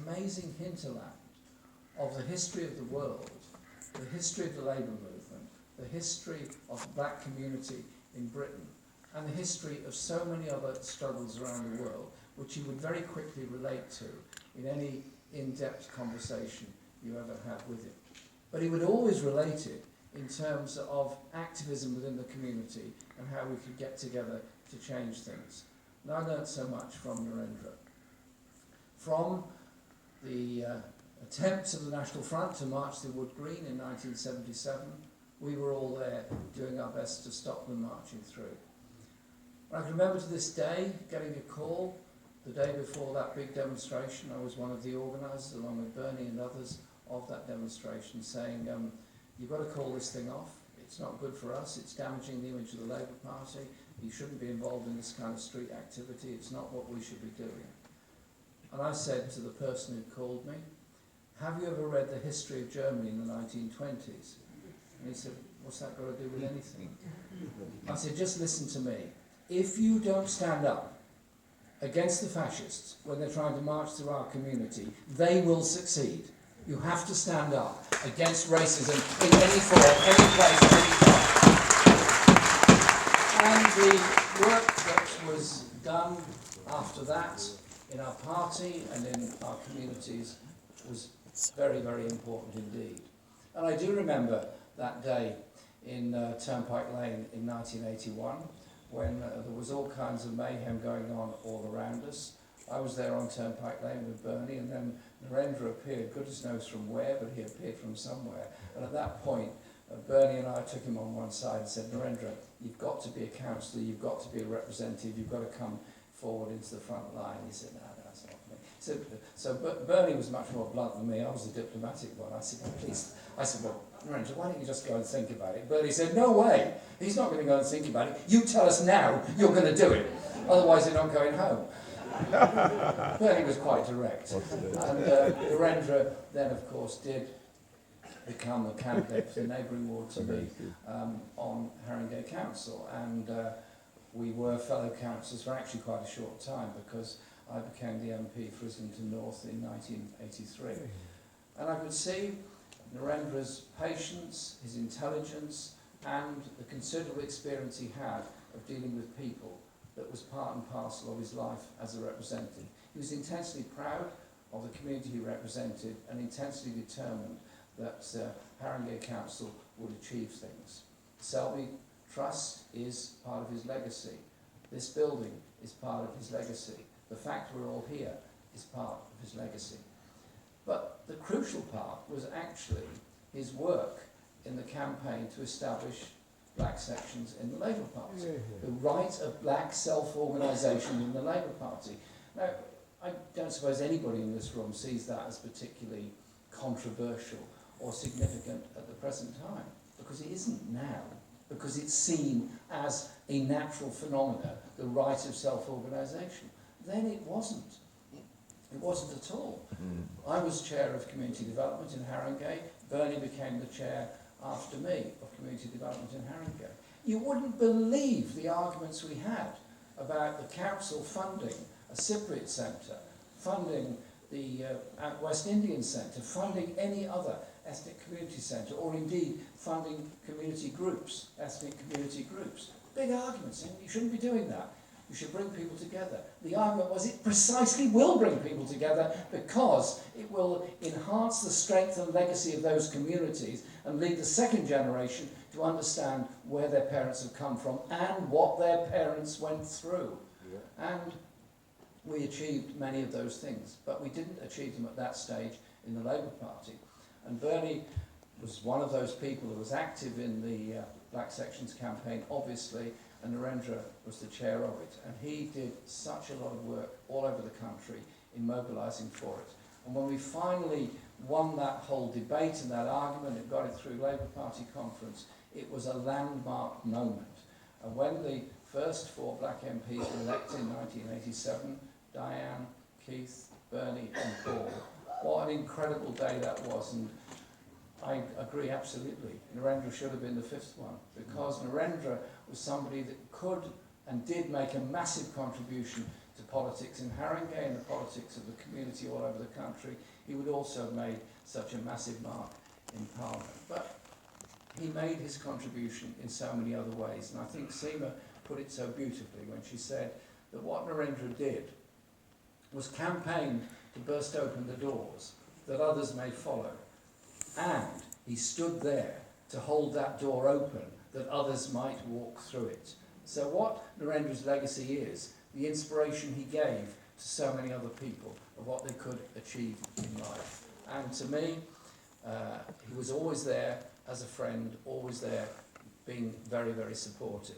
amazing hinterland of the history of the world, the history of the labour movement, the history of the black community in Britain, and the history of so many other struggles around the world, which he would very quickly relate to in any in-depth conversation you ever had with him. But he would always relate it in terms of activism within the community and how we could get together to change things. And I learned so much from Narendra. From the attempts of the National Front to march to Wood Green in 1977, we were all there doing our best to stop them marching through. I can remember to this day getting a call the day before that big demonstration. I was one of the organisers, along with Bernie and others, of that demonstration, saying, you've got to call this thing off. It's not good for us. It's damaging the image of the Labour Party. You shouldn't be involved in this kind of street activity. It's not what we should be doing. And I said to the person who called me, have you ever read the history of Germany in the 1920s? And he said, what's that got to do with anything? I said, just listen to me. If you don't stand up against the fascists when they're trying to march through our community, they will succeed. You have to stand up against racism in any form, any place, any time. And the work that was done after that in our party and in our communities was very, very important indeed. And I do remember that day in Turnpike Lane in 1981, when there was all kinds of mayhem going on all around us. I was there on Turnpike Lane with Bernie, and then Narendra appeared, goodness knows from where, but he appeared from somewhere. And at that point, Bernie and I took him on one side and said, Narendra, you've got to be a councillor, you've got to be a representative, you've got to come forward into the front line. He said, no, that's not me. So Bernie was much more blunt than me. I was the diplomatic one. I said, well, please. I said, well, Narendra, why don't you just go and think about it? Bernie said, no way. He's not going to go and think about it. You tell us now you're going to do it. Otherwise, you're not going home. Bernie was quite direct. And Narendra then, of course, did become a candidate for the neighbouring ward to me on Haringey Council. And we were fellow councillors for actually quite a short time, because I became the MP for Islington North in 1983. And I could see Narendra's patience, his intelligence, and the considerable experience he had of dealing with people that was part and parcel of his life as a representative. He was intensely proud of the community he represented and intensely determined that Haringey Council would achieve things. Selby Trust is part of his legacy. This building is part of his legacy. The fact we're all here is part of his legacy. But the crucial part was actually his work in the campaign to establish black sections in the Labour Party, the right of black self-organisation in the Labour Party. Now, I don't suppose anybody in this room sees that as particularly controversial or significant at the present time, because it isn't now, because it's seen as a natural phenomenon, the right of self-organisation. Then it wasn't. It wasn't at all. I was chair of community development in Haringey. Bernie became the chair after me of community development in Haringey. You wouldn't believe the arguments we had about the council funding a Cypriot centre, funding the West Indian centre, funding any other ethnic community centre, or indeed funding community groups, ethnic community groups. Big arguments, and you shouldn't be doing that. You should bring people together. The argument was it precisely will bring people together, because it will enhance the strength and legacy of those communities and lead the second generation to understand where their parents have come from and what their parents went through. Yeah. And we achieved many of those things, but we didn't achieve them at that stage in the Labour Party. And Bernie was one of those people who was active in the Black Sections campaign, obviously, and Narendra was the chair of it. And he did such a lot of work all over the country in mobilising for it. And when we finally won that whole debate and that argument and got it through Labour Party conference, it was a landmark moment. And when the first 4 black MPs were elected in 1987, Diane, Keith, Bernie and Paul, what an incredible day that was. And I agree absolutely. Narendra should have been the 5th one, because Narendra was somebody that could and did make a massive contribution to politics in Haringey and the politics of the community all over the country, he would also have made such a massive mark in Parliament. But he made his contribution in so many other ways, and I think Seema put it so beautifully when she said that what Narendra did was campaign to burst open the doors that others may follow, and he stood there to hold that door open that others might walk through it. So what Narendra's legacy is, the inspiration he gave to so many other people of what they could achieve in life. And to me, he was always there as a friend, always there being very, very supportive.